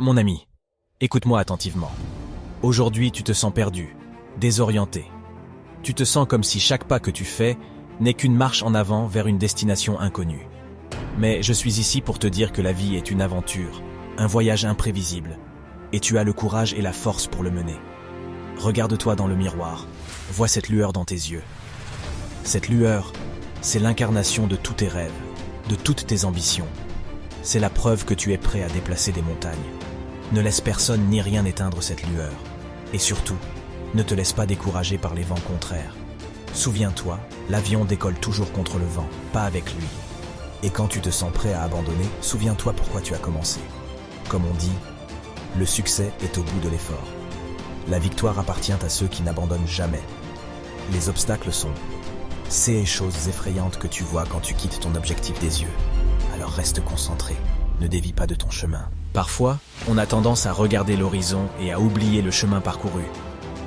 Mon ami, écoute-moi attentivement. Aujourd'hui, tu te sens perdu, désorienté. Tu te sens comme si chaque pas que tu fais n'est qu'une marche en avant vers une destination inconnue. Mais je suis ici pour te dire que la vie est une aventure, un voyage imprévisible, et tu as le courage et la force pour le mener. Regarde-toi dans le miroir, vois cette lueur dans tes yeux. Cette lueur, c'est l'incarnation de tous tes rêves, de toutes tes ambitions. C'est la preuve que tu es prêt à déplacer des montagnes. Ne laisse personne ni rien éteindre cette lueur. Et surtout, ne te laisse pas décourager par les vents contraires. Souviens-toi, l'avion décolle toujours contre le vent, pas avec lui. Et quand tu te sens prêt à abandonner, souviens-toi pourquoi tu as commencé. Comme on dit, le succès est au bout de l'effort. La victoire appartient à ceux qui n'abandonnent jamais. Les obstacles sont ces choses effrayantes que tu vois quand tu quittes ton objectif des yeux. Alors reste concentré, ne dévie pas de ton chemin. Parfois, on a tendance à regarder l'horizon et à oublier le chemin parcouru.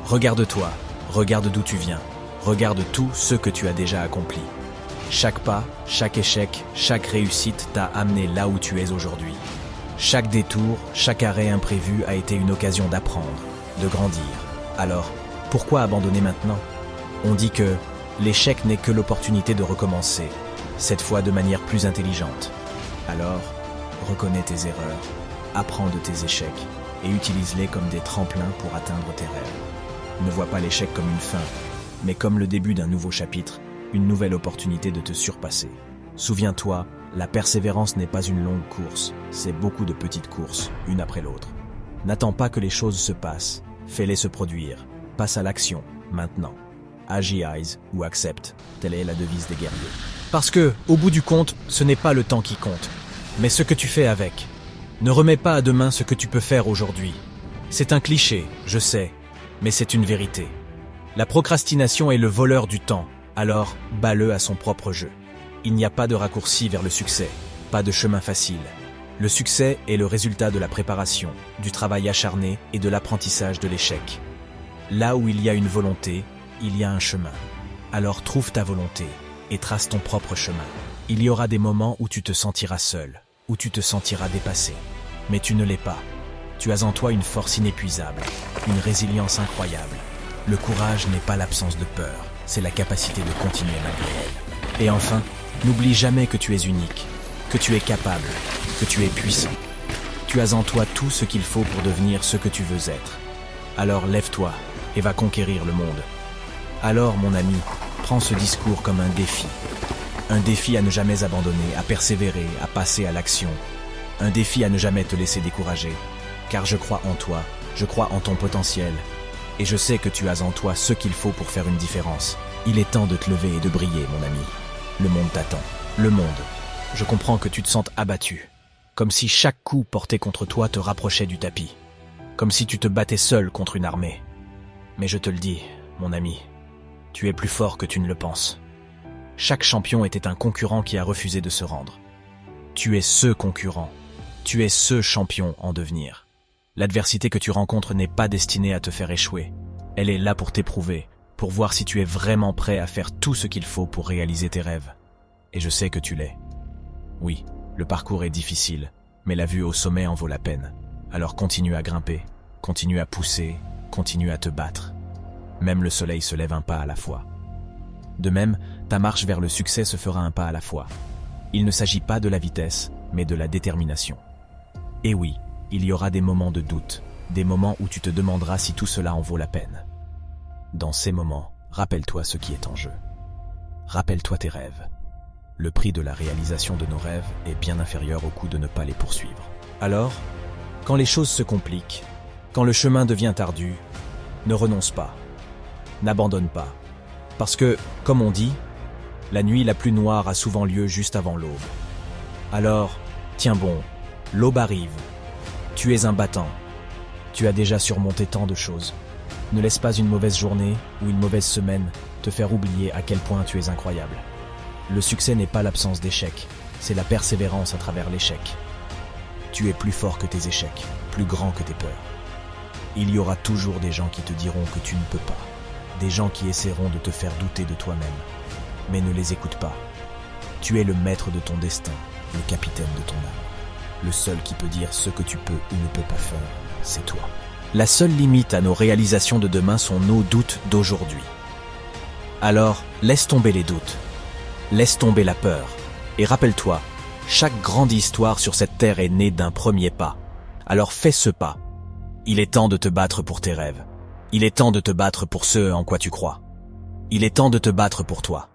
Regarde-toi, regarde d'où tu viens, regarde tout ce que tu as déjà accompli. Chaque pas, chaque échec, chaque réussite t'a amené là où tu es aujourd'hui. Chaque détour, chaque arrêt imprévu a été une occasion d'apprendre, de grandir. Alors, pourquoi abandonner maintenant? On dit que l'échec n'est que l'opportunité de recommencer, cette fois de manière plus intelligente. Alors, reconnais tes erreurs, apprends de tes échecs et utilise-les comme des tremplins pour atteindre tes rêves. Ne vois pas l'échec comme une fin, mais comme le début d'un nouveau chapitre, une nouvelle opportunité de te surpasser. Souviens-toi, la persévérance n'est pas une longue course, c'est beaucoup de petites courses, une après l'autre. N'attends pas que les choses se passent, fais-les se produire. Passe à l'action, maintenant. Agis ou accepte, telle est la devise des guerriers. Parce que, au bout du compte, ce n'est pas le temps qui compte, mais ce que tu fais avec. Ne remets pas à demain ce que tu peux faire aujourd'hui. C'est un cliché, je sais, mais c'est une vérité. La procrastination est le voleur du temps, alors bats-le à son propre jeu. Il n'y a pas de raccourci vers le succès, pas de chemin facile. Le succès est le résultat de la préparation, du travail acharné et de l'apprentissage de l'échec. Là où il y a une volonté, il y a un chemin. Alors trouve ta volonté et trace ton propre chemin. Il y aura des moments où tu te sentiras seul, où tu te sentiras dépassé. Mais tu ne l'es pas. Tu as en toi une force inépuisable, une résilience incroyable. Le courage n'est pas l'absence de peur, c'est la capacité de continuer malgré elle. Et enfin, n'oublie jamais que tu es unique, que tu es capable, que tu es puissant. Tu as en toi tout ce qu'il faut pour devenir ce que tu veux être. Alors lève-toi et va conquérir le monde. Alors, mon ami, prends ce discours comme un défi. Un défi à ne jamais abandonner, à persévérer, à passer à l'action. Un défi à ne jamais te laisser décourager. Car je crois en toi, je crois en ton potentiel. Et je sais que tu as en toi ce qu'il faut pour faire une différence. Il est temps de te lever et de briller, mon ami. Le monde t'attend. Le monde. Je comprends que tu te sentes abattu. Comme si chaque coup porté contre toi te rapprochait du tapis. Comme si tu te battais seul contre une armée. Mais je te le dis, mon ami, tu es plus fort que tu ne le penses. Chaque champion était un concurrent qui a refusé de se rendre. Tu es ce concurrent. Tu es ce champion en devenir. L'adversité que tu rencontres n'est pas destinée à te faire échouer. Elle est là pour t'éprouver, pour voir si tu es vraiment prêt à faire tout ce qu'il faut pour réaliser tes rêves. Et je sais que tu l'es. Oui, le parcours est difficile, mais la vue au sommet en vaut la peine. Alors continue à grimper, continue à pousser, continue à te battre. Même le soleil se lève un pas à la fois. De même, ta marche vers le succès se fera un pas à la fois. Il ne s'agit pas de la vitesse, mais de la détermination. Et oui, il y aura des moments de doute, des moments où tu te demanderas si tout cela en vaut la peine. Dans ces moments, rappelle-toi ce qui est en jeu. Rappelle-toi tes rêves. Le prix de la réalisation de nos rêves est bien inférieur au coût de ne pas les poursuivre. Alors, quand les choses se compliquent, quand le chemin devient ardu, ne renonce pas. N'abandonne pas. Parce que, comme on dit, la nuit la plus noire a souvent lieu juste avant l'aube. Alors, tiens bon, l'aube arrive. Tu es un battant. Tu as déjà surmonté tant de choses. Ne laisse pas une mauvaise journée ou une mauvaise semaine te faire oublier à quel point tu es incroyable. Le succès n'est pas l'absence d'échecs, c'est la persévérance à travers l'échec. Tu es plus fort que tes échecs, plus grand que tes peurs. Il y aura toujours des gens qui te diront que tu ne peux pas. Des gens qui essaieront de te faire douter de toi-même. Mais ne les écoute pas. Tu es le maître de ton destin, le capitaine de ton âme. Le seul qui peut dire ce que tu peux ou ne peux pas faire, c'est toi. La seule limite à nos réalisations de demain sont nos doutes d'aujourd'hui. Alors, laisse tomber les doutes. Laisse tomber la peur. Et rappelle-toi, chaque grande histoire sur cette terre est née d'un premier pas. Alors fais ce pas. Il est temps de te battre pour tes rêves. Il est temps de te battre pour ce en quoi tu crois. Il est temps de te battre pour toi.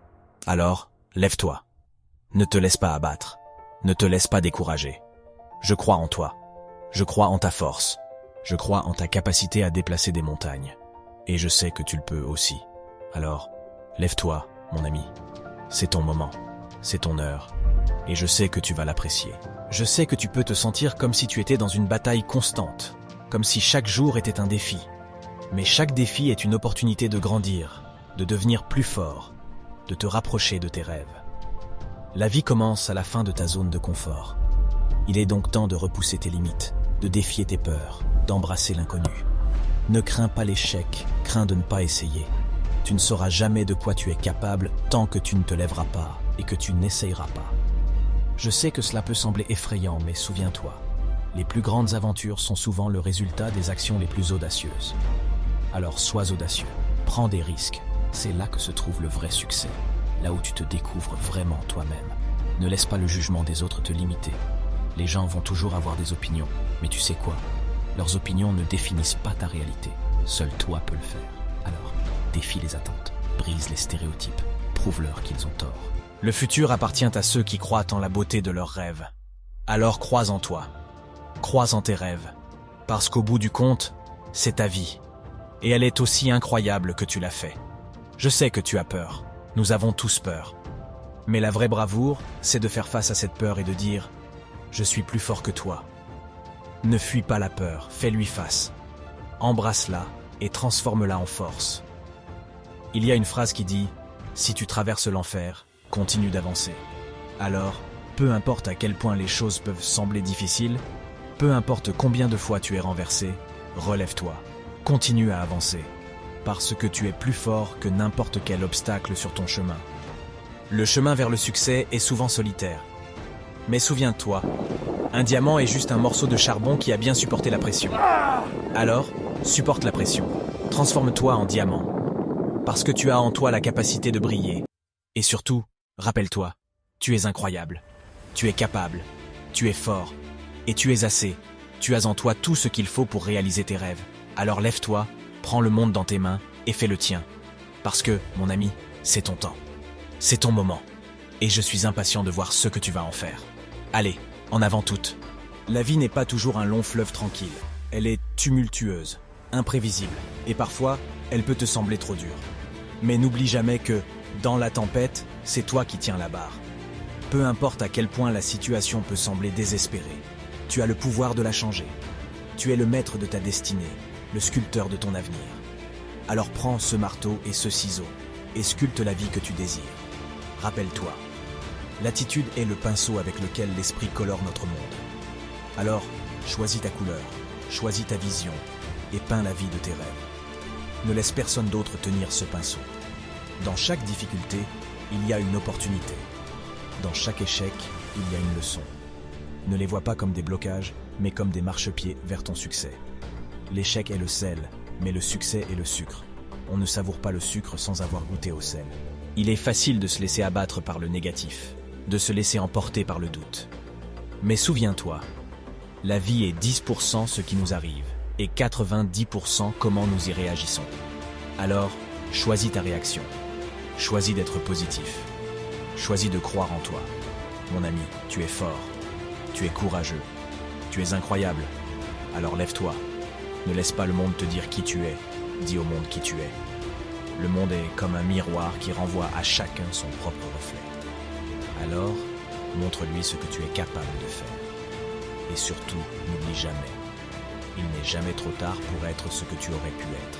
Alors, lève-toi. Ne te laisse pas abattre. Ne te laisse pas décourager. Je crois en toi. Je crois en ta force. Je crois en ta capacité à déplacer des montagnes. Et je sais que tu le peux aussi. Alors, lève-toi, mon ami. C'est ton moment. C'est ton heure. Et je sais que tu vas l'apprécier. Je sais que tu peux te sentir comme si tu étais dans une bataille constante. Comme si chaque jour était un défi. Mais chaque défi est une opportunité de grandir, de devenir plus fort, de te rapprocher de tes rêves. La vie commence à la fin de ta zone de confort. Il est donc temps de repousser tes limites, de défier tes peurs, d'embrasser l'inconnu. Ne crains pas l'échec, crains de ne pas essayer. Tu ne sauras jamais de quoi tu es capable tant que tu ne te lèveras pas et que tu n'essayeras pas. Je sais que cela peut sembler effrayant, mais souviens-toi, les plus grandes aventures sont souvent le résultat des actions les plus audacieuses. Alors sois audacieux, prends des risques, c'est là que se trouve le vrai succès, là où tu te découvres vraiment toi-même. Ne laisse pas le jugement des autres te limiter. Les gens vont toujours avoir des opinions, mais tu sais quoi? Leurs opinions ne définissent pas ta réalité. Seul toi peux le faire. Alors, défie les attentes, brise les stéréotypes, prouve-leur qu'ils ont tort. Le futur appartient à ceux qui croient en la beauté de leurs rêves. Alors crois en toi, crois en tes rêves, parce qu'au bout du compte, c'est ta vie. Et elle est aussi incroyable que tu l'as fait. Je sais que tu as peur, nous avons tous peur. Mais la vraie bravoure, c'est de faire face à cette peur et de dire « Je suis plus fort que toi ». Ne fuis pas la peur, fais-lui face. Embrasse-la et transforme-la en force. Il y a une phrase qui dit « Si tu traverses l'enfer, continue d'avancer ». Alors, peu importe à quel point les choses peuvent sembler difficiles, peu importe combien de fois tu es renversé, relève-toi, continue à avancer, parce que tu es plus fort que n'importe quel obstacle sur ton chemin. Le chemin vers le succès est souvent solitaire. Mais souviens-toi, un diamant est juste un morceau de charbon qui a bien supporté la pression. Alors, supporte la pression, transforme-toi en diamant, parce que tu as en toi la capacité de briller. Et surtout, rappelle-toi, tu es incroyable, tu es capable, tu es fort, et tu es assez. Tu as en toi tout ce qu'il faut pour réaliser tes rêves. Alors lève-toi, prends le monde dans tes mains et fais le tien. Parce que, mon ami, c'est ton temps. C'est ton moment. Et je suis impatient de voir ce que tu vas en faire. Allez, en avant toutes. La vie n'est pas toujours un long fleuve tranquille. Elle est tumultueuse, imprévisible, et parfois, elle peut te sembler trop dure. Mais n'oublie jamais que, dans la tempête, c'est toi qui tiens la barre. Peu importe à quel point la situation peut sembler désespérée, tu as le pouvoir de la changer. Tu es le maître de ta destinée, le sculpteur de ton avenir. Alors prends ce marteau et ce ciseau, et sculpte la vie que tu désires. Rappelle-toi, l'attitude est le pinceau avec lequel l'esprit colore notre monde. Alors, choisis ta couleur, choisis ta vision, et peins la vie de tes rêves. Ne laisse personne d'autre tenir ce pinceau. Dans chaque difficulté, il y a une opportunité. Dans chaque échec, il y a une leçon. Ne les vois pas comme des blocages, mais comme des marchepieds vers ton succès. L'échec est le sel, mais le succès est le sucre. On ne savoure pas le sucre sans avoir goûté au sel. Il est facile de se laisser abattre par le négatif, de se laisser emporter par le doute. Mais souviens-toi, la vie est 10% ce qui nous arrive, et 90% comment nous y réagissons. Alors, choisis ta réaction. Choisis d'être positif. Choisis de croire en toi. Mon ami, tu es fort. Tu es courageux. Tu es incroyable. Alors lève-toi. Ne laisse pas le monde te dire qui tu es. Dis au monde qui tu es. Le monde est comme un miroir qui renvoie à chacun son propre reflet. Alors, montre-lui ce que tu es capable de faire. Et surtout, n'oublie jamais, il n'est jamais trop tard pour être ce que tu aurais pu être.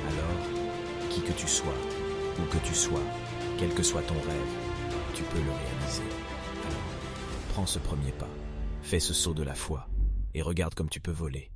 Alors, qui que tu sois, où que tu sois, quel que soit ton rêve, tu peux le réaliser. Alors, prends ce premier pas, fais ce saut de la foi, et regarde comme tu peux voler.